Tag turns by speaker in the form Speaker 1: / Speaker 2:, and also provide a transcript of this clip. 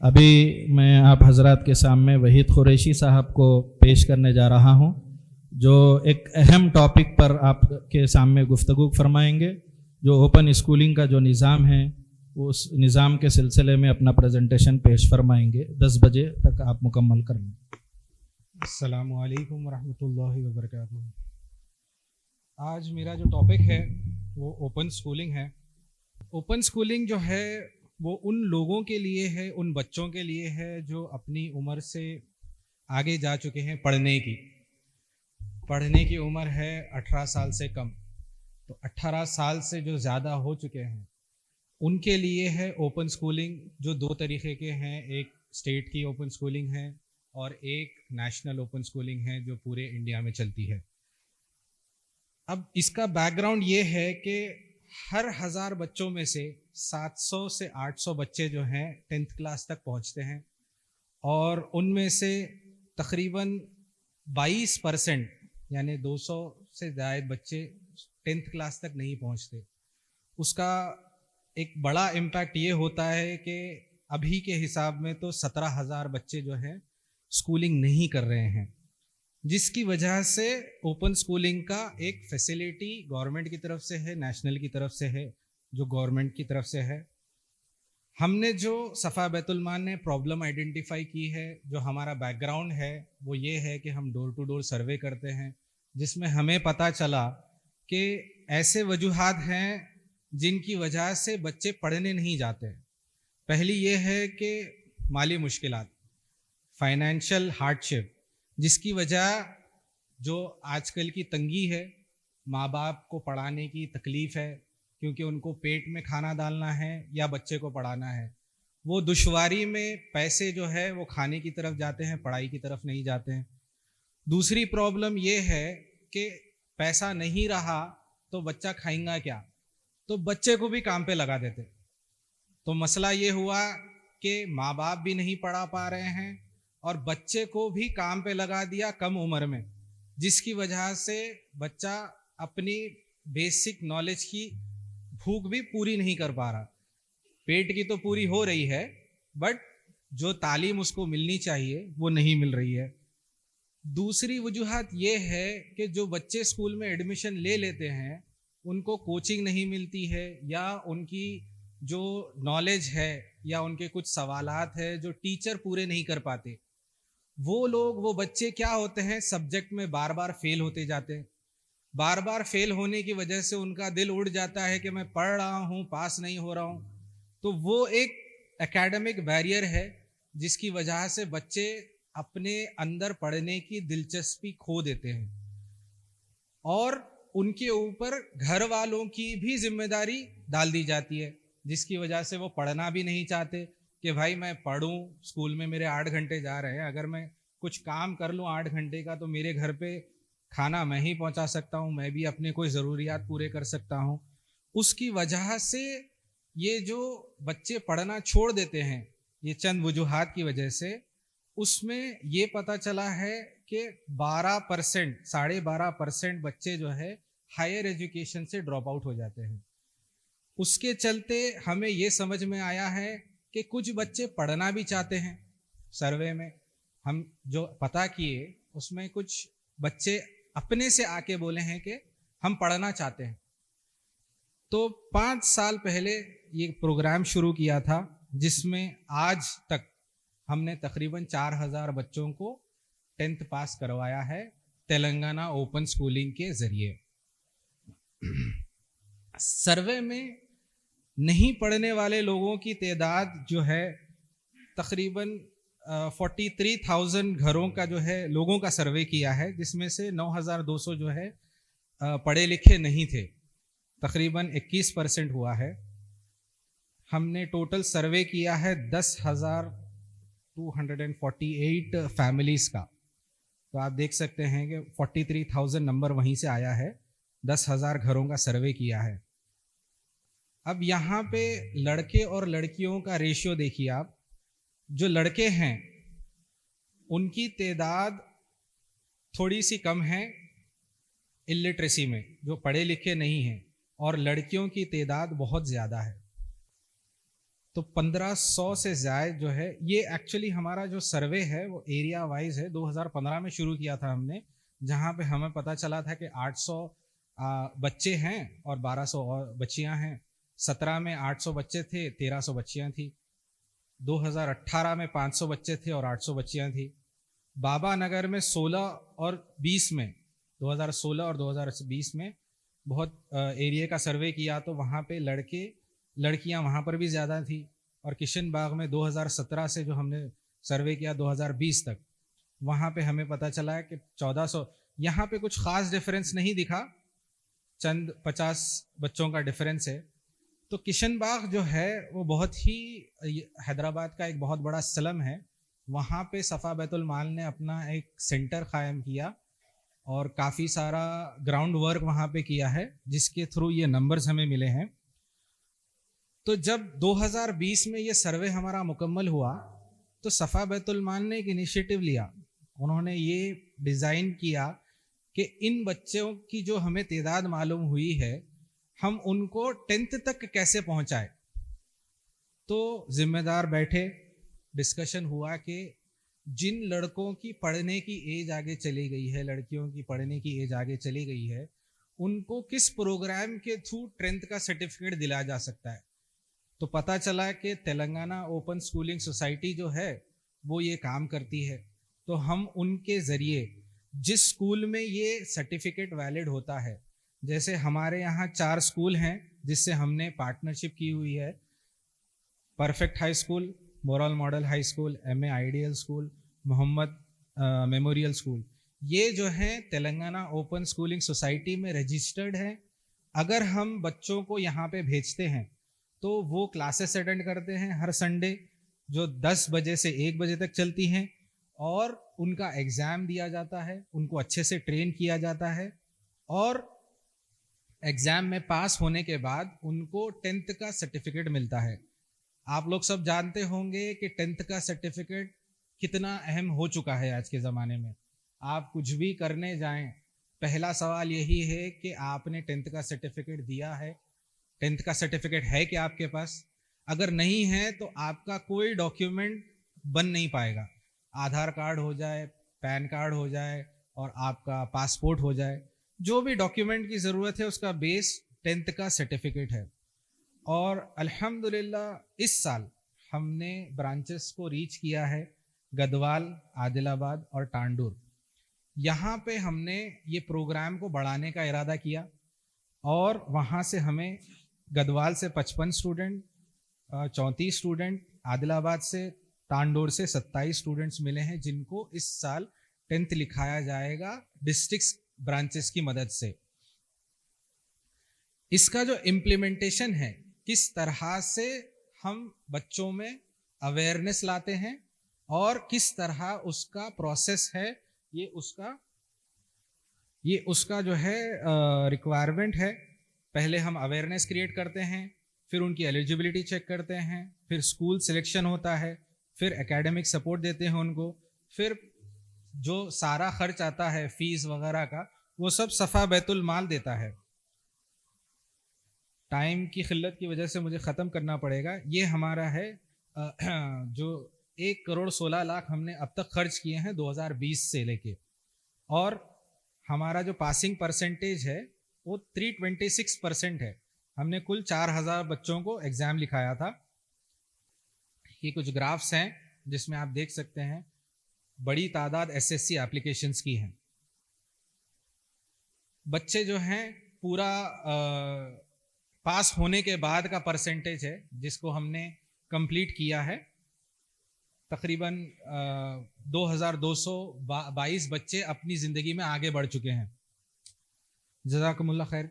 Speaker 1: अभी मैं आप हजरात के सामने वहीद कुरैशी साहब को पेश करने जा रहा हूं, जो एक अहम टॉपिक पर आपके सामने गुफ्तगू फरमाएंगे, जो ओपन स्कूलिंग का जो निज़ाम है उस निज़ाम के सिलसिले में अपना प्रेजेंटेशन पेश फरमाएंगे। 10 बजे तक आप मुकम्मल कर लें।
Speaker 2: अस्सलामु अलैकुम वरहमतुल्लाहि वबरकातुहू। आज मेरा जो टॉपिक है वो ओपन स्कूलिंग है। ओपन स्कूलिंग जो है वो उन लोगों के लिए है, उन बच्चों के लिए है जो अपनी उम्र से आगे जा चुके हैं। पढ़ने की उम्र है 18 साल से कम, तो 18 साल से जो ज़्यादा हो चुके हैं उनके लिए है ओपन स्कूलिंग, जो 2 तरीक़े के हैं। एक स्टेट की ओपन स्कूलिंग है और एक नेशनल ओपन स्कूलिंग है जो पूरे इंडिया में चलती है। अब इसका बैकग्राउंड ये है कि हर 1000 बच्चों में से 700 से 800 बच्चे जो हैं 10th क्लास तक पहुंचते हैं, और उनमें से तकरीबन 22% यानी 200 से ज़्यादा बच्चे 10th क्लास तक नहीं पहुंचते। उसका एक बड़ा इम्पैक्ट ये होता है कि अभी के हिसाब में तो 17,000 बच्चे जो हैं स्कूलिंग नहीं कर रहे हैं, जिसकी वजह से ओपन स्कूलिंग का एक फैसिलिटी गवर्नमेंट की तरफ से है, नेशनल की तरफ से है, जो गवर्नमेंट की तरफ से है। हमने जो सफ़ा बैतुल माल ने प्रॉब्लम आइडेंटिफाई की है, जो हमारा बैकग्राउंड है वो ये है कि हम डोर टू डोर सर्वे करते हैं, जिसमें हमें पता चला कि ऐसे वजूहात हैं जिनकी वजह से बच्चे पढ़ने नहीं जाते। पहली ये है कि माली मुश्किलात, फाइनेंशियल हार्डशिप, जिसकी वजह जो आजकल की तंगी है, माँ बाप को पढ़ाने की तकलीफ़ है क्योंकि उनको पेट में खाना डालना है या बच्चे को पढ़ाना है। वो दुश्वारी में पैसे जो है वो खाने की तरफ जाते हैं, पढ़ाई की तरफ नहीं जाते हैं। दूसरी प्रॉब्लम ये है कि पैसा नहीं रहा तो बच्चा खाएगा क्या, तो बच्चे को भी काम पे लगा देते। तो मसला ये हुआ कि माँ बाप भी नहीं पढ़ा पा रहे हैं और बच्चे को भी काम पे लगा दिया कम उम्र में, जिसकी वजह से बच्चा अपनी बेसिक नॉलेज की भूख भी पूरी नहीं कर पा रहा। पेट की तो पूरी हो रही है, बट जो तालीम उसको मिलनी चाहिए वो नहीं मिल रही है। दूसरी वजूहत ये है कि जो बच्चे स्कूल में एडमिशन ले लेते हैं उनको कोचिंग नहीं मिलती है, या उनकी जो नॉलेज है या उनके कुछ सवालात है जो टीचर पूरे नहीं कर पाते। वो बच्चे क्या होते हैं, सब्जेक्ट में बार बार फेल होते जाते हैं। बार बार फेल होने की वजह से उनका दिल उड़ जाता है कि मैं पढ़ रहा हूँ, पास नहीं हो रहा हूँ। तो वो एक एकेडमिक बैरियर है जिसकी वजह से बच्चे अपने अंदर पढ़ने की दिलचस्पी खो देते हैं, और उनके ऊपर घर वालों की भी जिम्मेदारी डाल दी जाती है, जिसकी वजह से वो पढ़ना भी नहीं चाहते कि भाई मैं पढ़ूं, स्कूल में मेरे 8 घंटे जा रहे हैं, अगर मैं कुछ काम कर लूं 8 घंटे का तो मेरे घर पे खाना मैं ही पहुंचा सकता हूं, मैं भी अपने कोई ज़रूरियात पूरे कर सकता हूं। उसकी वजह से ये जो बच्चे पढ़ना छोड़ देते हैं, ये चंद वजूहात की वजह से, उसमें ये पता चला है कि 12%, 12.5% बच्चे जो है हायर एजुकेशन से ड्रॉप आउट हो जाते हैं। उसके चलते हमें ये समझ में आया है कि कुछ बच्चे पढ़ना भी चाहते हैं। सर्वे में हम जो पता किए उसमें कुछ बच्चे अपने से आके बोले हैं कि हम पढ़ना चाहते हैं। तो 5 साल पहले ये प्रोग्राम शुरू किया था, जिसमें आज तक हमने तकरीबन 4000 बच्चों को 10th पास करवाया है तेलंगाना ओपन स्कूलिंग के ज़रिए। सर्वे में नहीं पढ़ने वाले लोगों की तादाद जो है तकरीबन 43,000 घरों का जो है लोगों का सर्वे किया है, जिसमें से 9,200 जो है पढ़े लिखे नहीं थे, तकरीबन 21% हुआ है। हमने टोटल सर्वे किया है 10,248 फैमिलीज़ का, तो आप देख सकते हैं कि 43,000 नंबर वहीं से आया है। 10,000 घरों का सर्वे किया है। अब यहाँ पे लड़के और लड़कियों का रेशियो देखिए आप। जो लड़के हैं उनकी तादाद थोड़ी सी कम है इलिटरेसी में, जो पढ़े लिखे नहीं हैं, और लड़कियों की तादाद बहुत ज़्यादा है। तो 1500 से ज़्यादा जो है, ये एक्चुअली हमारा जो सर्वे है वो एरिया वाइज है। 2015 में शुरू किया था हमने, जहाँ पे हमें पता चला था कि 800 बच्चे हैं और 1200 और बच्चियाँ हैं। 17 में 800 बच्चे थे, 1300 बच्चियाँ थी। 2018 में 500 बच्चे थे और 800 बच्चियाँ थी। बाबा नगर में 16 और 20 में, 2016 और 2020 में बहुत एरिया का सर्वे किया तो वहाँ पे लड़के लड़कियां वहाँ पर भी ज़्यादा थी। और किशन बाग में 2017 से जो हमने सर्वे किया 2020 तक, वहाँ पे हमें पता चला है कि 1400। यहाँ पे कुछ ख़ास डिफरेंस नहीं दिखा, चंद 50 बच्चों का डिफरेंस है। तो किशन बाग जो है वो बहुत ही हैदराबाद का एक बहुत बड़ा स्लम है। वहाँ पे सफ़ा बैतुल माल ने अपना एक सेंटर कायम किया और काफ़ी सारा ग्राउंड वर्क वहाँ पे किया है, जिसके थ्रू ये नंबर्स हमें मिले हैं। तो जब 2020 में ये सर्वे हमारा मुकम्मल हुआ तो सफ़ा बैतुल माल ने एक इनिशिएटिव लिया। उन्होंने ये डिज़ाइन किया कि इन बच्चों की जो हमें तादाद मालूम हुई है, हम उनको 10th तक कैसे पहुंचाए। तो जिम्मेदार बैठे, डिस्कशन हुआ कि जिन लड़कों की पढ़ने की एज आगे चली गई है, लड़कियों की पढ़ने की एज आगे चली गई है, उनको किस प्रोग्राम के थ्रू 10th का सर्टिफिकेट दिलाया जा सकता है। तो पता चला कि तेलंगाना ओपन स्कूलिंग सोसाइटी जो है वो ये काम करती है। तो हम उनके ज़रिए, जिस स्कूल में ये सर्टिफिकेट वैलिड होता है, जैसे हमारे यहाँ 4 स्कूल हैं जिससे हमने पार्टनरशिप की हुई है, perfect high school, moral model high school, MA ideal school, Mohammed memorial school, ये जो हैं तेलंगाना ओपन स्कूलिंग सोसाइटी में रजिस्टर्ड हैं। अगर हम बच्चों को यहाँ पे भेजते हैं तो वो क्लासेस अटेंड करते हैं हर संडे, जो 10 बजे से 1 बजे तक चलती हैं, और उनका एग्ज़ाम दिया जाता है, उनको अच्छे से ट्रेन किया जाता है, और एग्ज़ाम में पास होने के बाद उनको 10th का सर्टिफिकेट मिलता है। आप लोग सब जानते होंगे कि 10th का सर्टिफिकेट कितना अहम हो चुका है आज के ज़माने में। आप कुछ भी करने जाएं, पहला सवाल यही है कि आपने 10th का सर्टिफिकेट दिया है, 10th का सर्टिफिकेट है कि आपके पास। अगर नहीं है तो आपका कोई डॉक्यूमेंट बन नहीं पाएगा। आधार कार्ड हो जाए, पैन कार्ड हो जाए और आपका पासपोर्ट हो जाए, जो भी डॉक्यूमेंट की ज़रूरत है उसका बेस 10th का सर्टिफिकेट है। और अल्हम्दुलिल्लाह इस साल हमने ब्रांचेस को रीच किया है, गदवाल, आदिलाबाद और टांडूर। यहाँ पे हमने ये प्रोग्राम को बढ़ाने का इरादा किया और वहाँ से हमें गदवाल से 55 स्टूडेंट, 34 स्टूडेंट, आदिलाबाद से, तांडोर से 27 स्टूडेंट्स मिले हैं, जिनको इस साल 10th लिखाया जाएगा डिस्ट्रिक्ट ब्रांचेस की मदद से। इसका जो इम्प्लीमेंटेशन है, किस तरह से हम बच्चों में अवेयरनेस लाते हैं और किस तरह उसका प्रोसेस है, ये उसका जो है रिक्वायरमेंट है। पहले हम अवेयरनेस क्रिएट करते हैं, फिर उनकी एलिजिबिलिटी चेक करते हैं, फिर स्कूल सिलेक्शन होता है, फिर एकेडमिक सपोर्ट देते हैं उनको, फिर जो सारा खर्च आता है फीस वगैरह का, वो सब सफ़ा बैतुल माल देता है। टाइम की खिल्लत की वजह से मुझे ख़त्म करना पड़ेगा। ये हमारा है जो 1,16,00,000 हमने अब तक खर्च किए हैं 2020 से लेके, और हमारा जो पासिंग परसेंटेज है वो 326% है। हमने कुल 4,000 बच्चों को एग्ज़ाम लिखाया था। ये कुछ ग्राफ्स हैं जिसमें आप देख सकते हैं बड़ी तादाद SSC एप्लीकेशंस की हैं। बच्चे जो हैं पूरा पास होने के बाद का परसेंटेज है जिसको हमने कंप्लीट किया है। तकरीबन 2,222 बच्चे अपनी ज़िंदगी में आगे बढ़ चुके हैं। जज़ाकुमुल्लाह खैर।